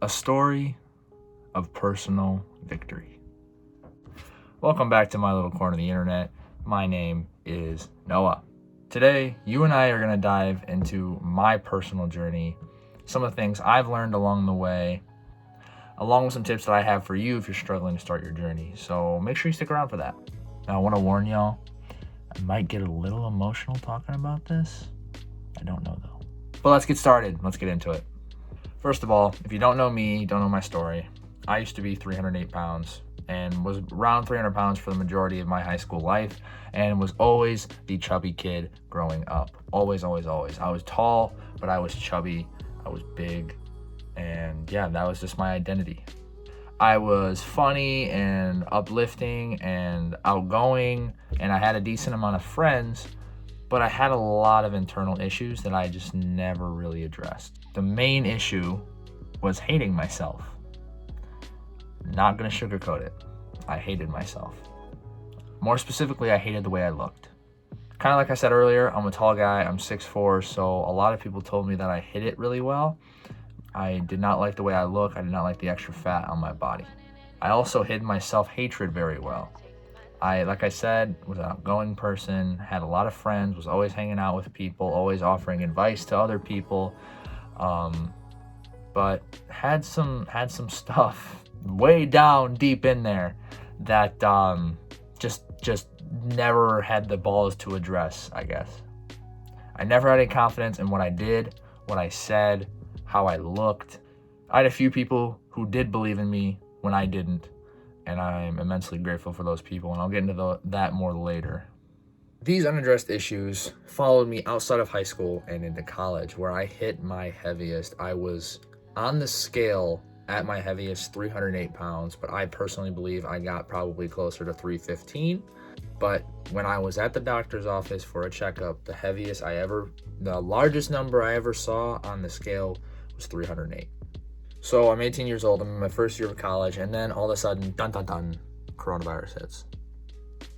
A story of personal victory. Welcome back to my little corner of the internet. My name is Noah. Today, you and I are going to dive into my personal journey, some of the things I've learned along the way, along with some tips that I have for you if you're struggling to start your journey. So make sure you stick around for that. Now, I want to warn y'all, I might get a little emotional talking about this. I don't know though. But let's get started. Let's get into it. First of all, if you don't know me, don't know my story, I used to be 308 pounds and was around 300 pounds for the majority of my high school life and was always the chubby kid growing up. Always. I was tall, but I was chubby. I was big. And yeah, that was just my identity. I was funny and uplifting and outgoing, and I had a decent amount of friends, but I had a lot of internal issues that I just never really addressed. The main issue was hating myself. Not gonna sugarcoat it. I hated myself. More specifically, I hated the way I looked. Kind of like I said earlier, I'm a tall guy, I'm 6'4", so a lot of people told me that I hid it really well. I did not like the way I look. I did not like the extra fat on my body. I also hid my self-hatred very well. Like I said, was an outgoing person, had a lot of friends, was always hanging out with people, always offering advice to other people, but had some stuff way down deep in there that just never had the balls to address, I guess. I never had any confidence in what I did, what I said, how I looked. I had a few people who did believe in me when I didn't, and I'm immensely grateful for those people, and I'll get into that more later. These unaddressed issues followed me outside of high school and into college, where I hit my heaviest. I was on the scale at my heaviest 308 pounds, but I personally believe I got probably closer to 315. But when I was at the doctor's office for a checkup, the largest number I ever saw on the scale was 308. So I'm 18 years old, I'm in my first year of college, and then all of a sudden, dun dun dun, coronavirus hits.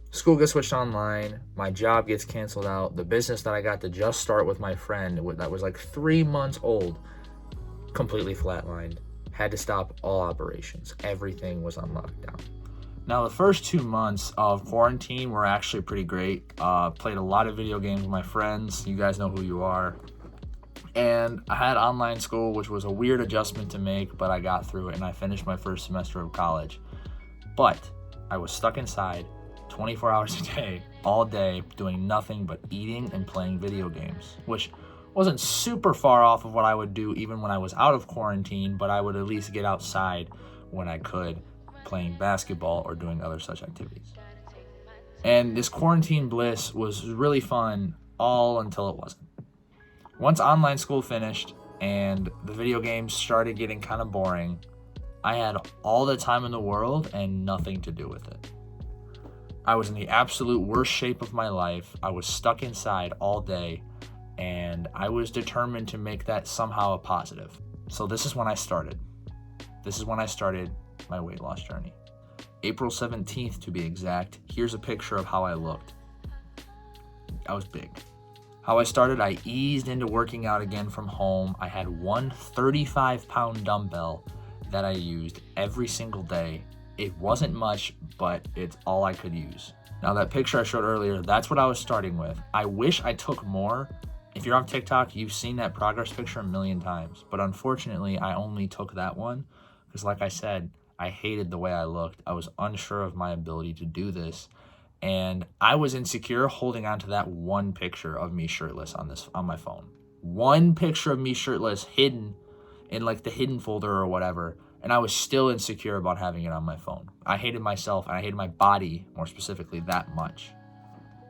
School gets switched online, my job gets canceled out, the business that I got to just start with my friend that was like 3 months old, completely flatlined. Had to stop all operations. Everything was on lockdown. Now, the first 2 months of quarantine were actually pretty great. Played a lot of video games with my friends. You guys know who you are. And I had online school, which was a weird adjustment to make, but I got through it and I finished my first semester of college. But I was stuck inside 24 hours a day, all day, doing nothing but eating and playing video games, which wasn't super far off of what I would do even when I was out of quarantine, but I would at least get outside when I could, playing basketball or doing other such activities. And this quarantine bliss was really fun all until it wasn't. Once online school finished and the video games started getting kind of boring, I had all the time in the world and nothing to do with it. I was in the absolute worst shape of my life. I was stuck inside all day, and I was determined to make that somehow a positive. So this is when I started. This is when I started my weight loss journey. April 17th to be exact. Here's a picture of how I looked. I was big. How I started, I eased into working out again from home. I had one 35-pound dumbbell that I used every single day. It wasn't much, but it's all I could use. Now, that picture I showed earlier, that's what I was starting with. I wish I took more. If you're on TikTok, you've seen that progress picture a million times. But unfortunately, I only took that one because, like I said, I hated the way I looked. I was unsure of my ability to do this. And I was insecure holding on to that one picture of me shirtless on my phone. One picture of me shirtless hidden in like the hidden folder or whatever. And I was still insecure about having it on my phone. I hated myself and I hated my body, more specifically, that much.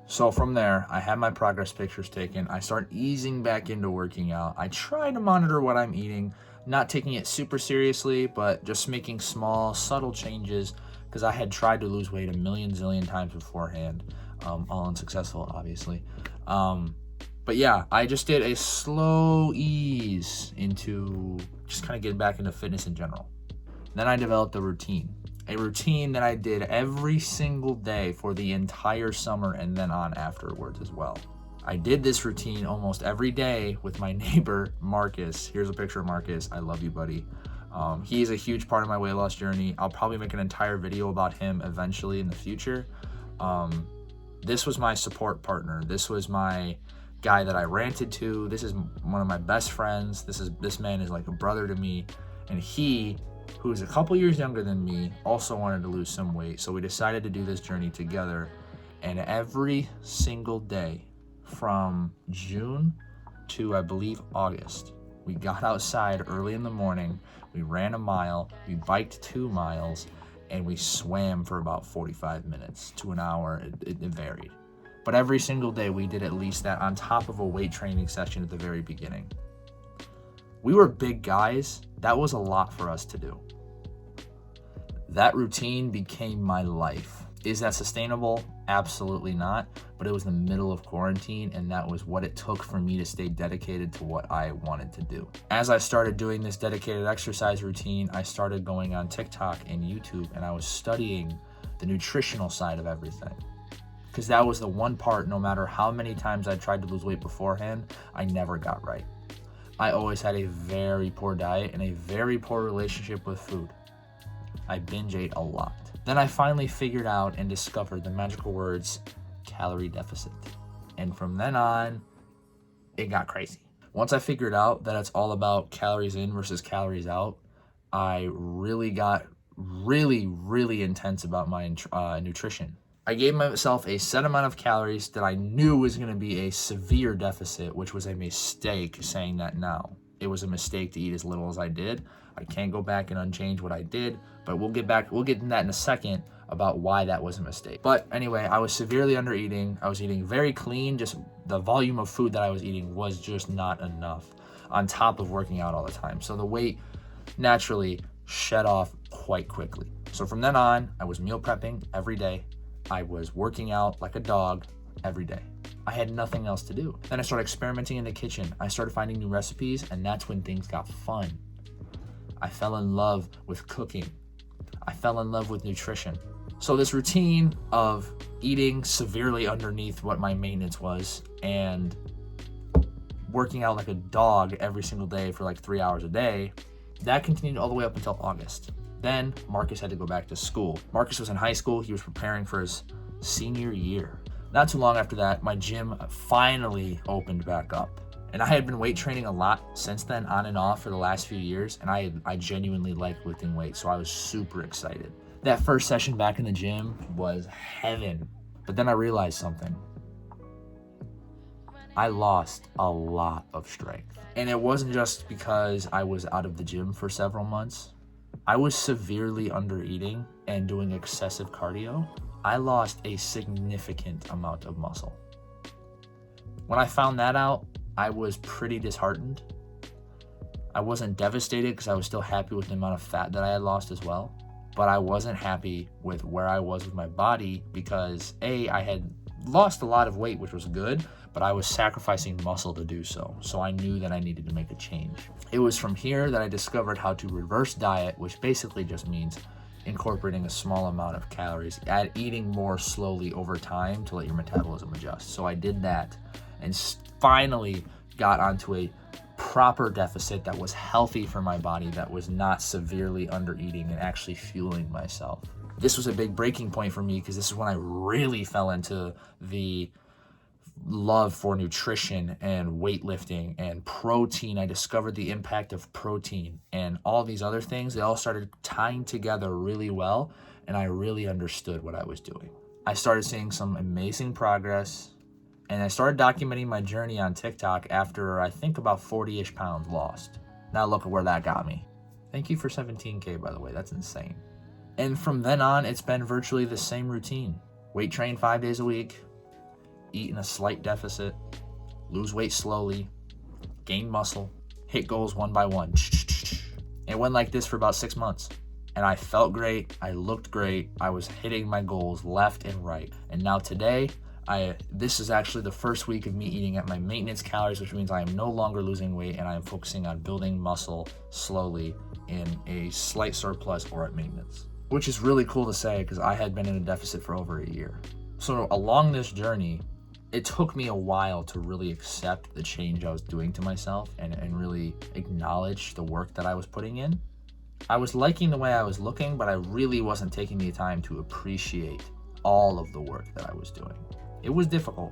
So from there, I had my progress pictures taken. I start easing back into working out. I try to monitor what I'm eating, not taking it super seriously, but just making small, subtle changes because I had tried to lose weight a zillion times beforehand, all unsuccessful, obviously. But yeah, I just did a slow ease into just kind of getting back into fitness in general. Then I developed a routine that I did every single day for the entire summer and then on afterwards as well. I did this routine almost every day with my neighbor, Marcus. Here's a picture of Marcus. I love you, buddy. He is a huge part of my weight loss journey. I'll probably make an entire video about him eventually in the future. This was my support partner. This was my guy that I ranted to. This is one of my best friends. This man is like a brother to me. And he, who is a couple years younger than me, also wanted to lose some weight. So we decided to do this journey together. And every single day from June to, I believe, August, we got outside early in the morning, we ran a mile, we biked 2 miles, and we swam for about 45 minutes to an hour. It varied. But every single day we did at least that on top of a weight training session at the very beginning. We were big guys. That was a lot for us to do. That routine became my life. Is that sustainable? Absolutely not. But it was the middle of quarantine, and that was what it took for me to stay dedicated to what I wanted to do. As I started doing this dedicated exercise routine, I started going on TikTok and YouTube, and I was studying the nutritional side of everything. Because that was the one part, no matter how many times I tried to lose weight beforehand, I never got right. I always had a very poor diet and a very poor relationship with food. I binge ate a lot. Then I finally figured out and discovered the magical words, calorie deficit. And from then on, it got crazy. Once I figured out that it's all about calories in versus calories out, I really got really intense about my nutrition. I gave myself a set amount of calories that I knew was going to be a severe deficit, which was a mistake saying that now. It was a mistake to eat as little as I did. I can't go back and unchange what I did, but we'll get in that in a second about why that was a mistake. But anyway, I was severely under eating. I was eating very clean, just the volume of food that I was eating was just not enough on top of working out all the time. So the weight naturally shed off quite quickly. So from then on, I was meal prepping every day. I was working out like a dog every day. I had nothing else to do. Then I started experimenting in the kitchen. I started finding new recipes, and that's when things got fun. I fell in love with cooking. I fell in love with nutrition. So this routine of eating severely underneath what my maintenance was and working out like a dog every single day for like 3 hours a day, that continued all the way up until August. Then Marcus had to go back to school. Marcus was in high school. He was preparing for his senior year. Not too long after that, my gym finally opened back up. And I had been weight training a lot since then, on and off, for the last few years, and I genuinely liked lifting weights, so I was super excited. That first session back in the gym was heaven. But then I realized something. I lost a lot of strength. And it wasn't just because I was out of the gym for several months. I was severely under eating and doing excessive cardio. I lost a significant amount of muscle. When I found that out, I was pretty disheartened. I wasn't devastated because I was still happy with the amount of fat that I had lost as well. But I wasn't happy with where I was with my body because I had lost a lot of weight, which was good, but I was sacrificing muscle to do so. So I knew that I needed to make a change. It was from here that I discovered how to reverse diet, which basically just means incorporating a small amount of calories, eating more slowly over time to let your metabolism adjust. So I did that and finally got onto a proper deficit that was healthy for my body, that was not severely under eating and actually fueling myself. This was a big breaking point for me because this is when I really fell into the love for nutrition and weightlifting and protein. I discovered the impact of protein and all these other things. They all started tying together really well, and I really understood what I was doing. I started seeing some amazing progress, and I started documenting my journey on TikTok after I think about 40-ish pounds lost. Now look at where that got me. Thank you for 17K, by the way. That's insane. And from then on, it's been virtually the same routine. Weight train 5 days a week, eat in a slight deficit, lose weight slowly, gain muscle, hit goals one by one. It went like this for about 6 months. And I felt great, I looked great, I was hitting my goals left and right. And now today, this is actually the first week of me eating at my maintenance calories, which means I am no longer losing weight and I am focusing on building muscle slowly in a slight surplus or at maintenance. Which is really cool to say because I had been in a deficit for over a year. So along this journey, it took me a while to really accept the change I was doing to myself and really acknowledge the work that I was putting in. I was liking the way I was looking, but I really wasn't taking the time to appreciate all of the work that I was doing. It was difficult.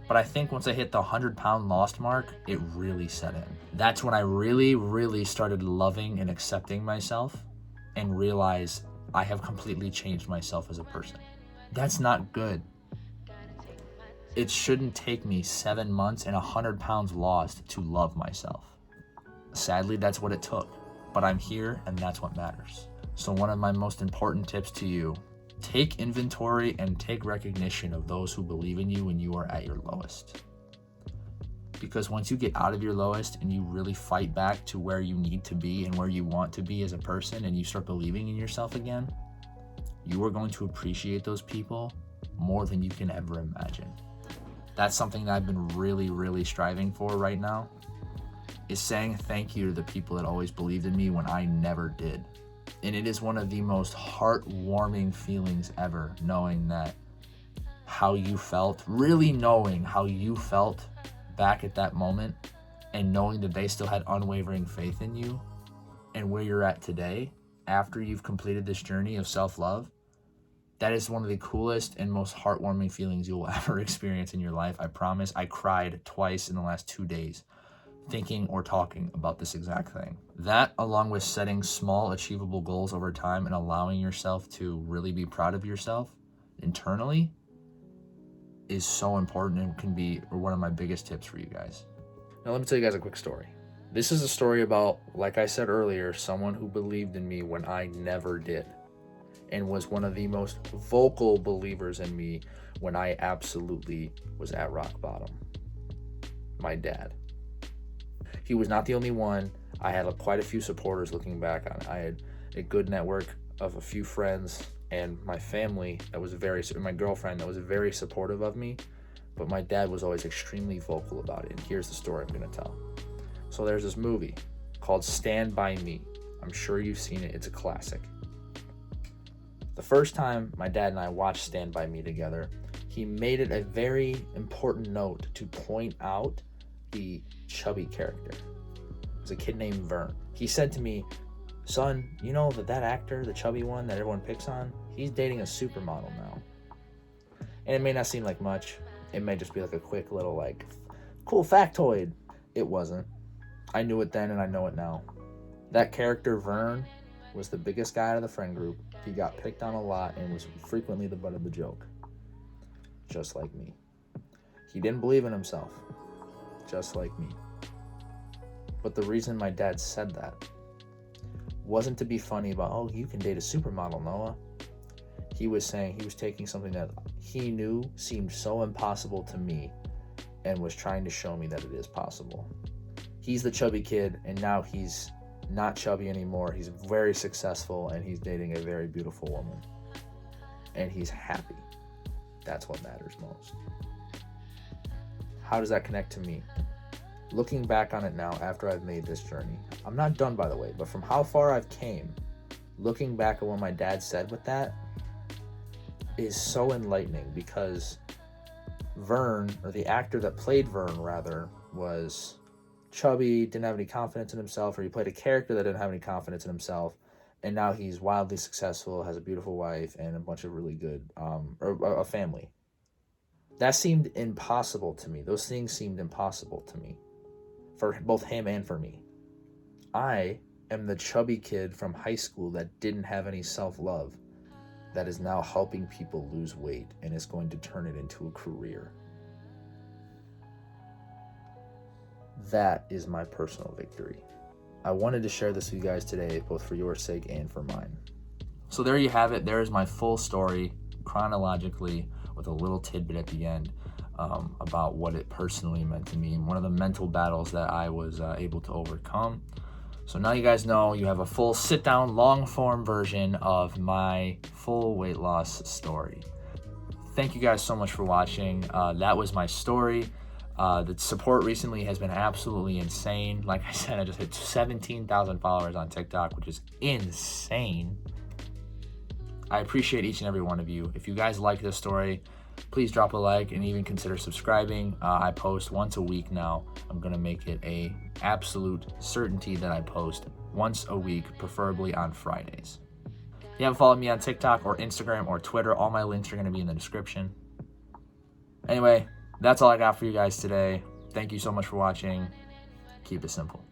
But I think once I hit the 100-pound lost mark, it really set in. That's when I really, really started loving and accepting myself and realized I have completely changed myself as a person. That's not good. It shouldn't take me 7 months and 100 pounds lost to love myself. Sadly, that's what it took. But I'm here, and that's what matters. So one of my most important tips to you: take inventory and take recognition of those who believe in you when you are at your lowest. Because once you get out of your lowest and you really fight back to where you need to be and where you want to be as a person, and you start believing in yourself again, you are going to appreciate those people more than you can ever imagine. That's something that I've been really, really striving for right now, is saying thank you to the people that always believed in me when I never did. And it is one of the most heartwarming feelings ever, knowing that how you felt, really knowing how you felt back at that moment, and knowing that they still had unwavering faith in you and where you're at today after you've completed this journey of self-love. That is one of the coolest and most heartwarming feelings you will ever experience in your life. I promise. I cried twice in the last 2 days thinking or talking about this exact thing. That, along with setting small achievable goals over time and allowing yourself to really be proud of yourself internally, is so important and can be one of my biggest tips for you guys. Now let me tell you guys a quick story. This is a story about, like I said earlier, someone who believed in me when I never did, and was one of the most vocal believers in me when I absolutely was at rock bottom. My dad. He was not the only one. I had quite a few supporters looking back on it. I had a good network of a few friends and my family that was my girlfriend that was very supportive of me, but my dad was always extremely vocal about it. And here's the story I'm gonna tell. So there's this movie called Stand By Me. I'm sure you've seen it. It's a classic. The first time my dad and I watched Stand By Me together, he made it a very important note to point out the chubby character. It was a kid named Vern. He said to me, "Son, you know that actor, the chubby one that everyone picks on, he's dating a supermodel now." And it may not seem like much. It may just be like a quick little cool factoid. It wasn't. I knew it then and I know it now. That character, Vern, was the biggest guy out of the friend group. He got picked on a lot and was frequently the butt of the joke. Just like me. He didn't believe in himself. Just like me. But the reason my dad said that wasn't to be funny about, "Oh, you can date a supermodel, Noah." He was taking something that he knew seemed so impossible to me and was trying to show me that it is possible. He's the chubby kid, and now he's not chubby anymore. He's very successful, and he's dating a very beautiful woman. And he's happy. That's what matters most. How does that connect to me? Looking back on it now after I've made this journey, I'm not done, by the way, but from how far I've came, looking back at what my dad said with that is so enlightening, because Vern, or the actor that played Vern rather, was chubby, didn't have any confidence in himself, or he played a character that didn't have any confidence in himself, and now he's wildly successful, has a beautiful wife, and a bunch of really good, a family. That seemed impossible to me. Those things seemed impossible to me, for both him and for me. I am the chubby kid from high school that didn't have any self-love, that is now helping people lose weight and is going to turn it into a career. That is my personal victory. I wanted to share this with you guys today, both for your sake and for mine. So there you have it. There is my full story, chronologically, with a little tidbit at the end about what it personally meant to me and one of the mental battles that I was able to overcome. So now you guys know you have a full sit-down, long-form version of my full weight loss story. Thank you guys so much for watching. That was my story. The support recently has been absolutely insane. Like I said, I just hit 17,000 followers on TikTok, which is insane. I appreciate each and every one of you. If you guys like this story, please drop a like and even consider subscribing. I post once a week now. I'm gonna make it a absolute certainty that I post once a week, preferably on Fridays. If you haven't followed me on TikTok or Instagram or Twitter, all my links are gonna be in the description. Anyway, that's all I got for you guys today. Thank you so much for watching. Keep it simple.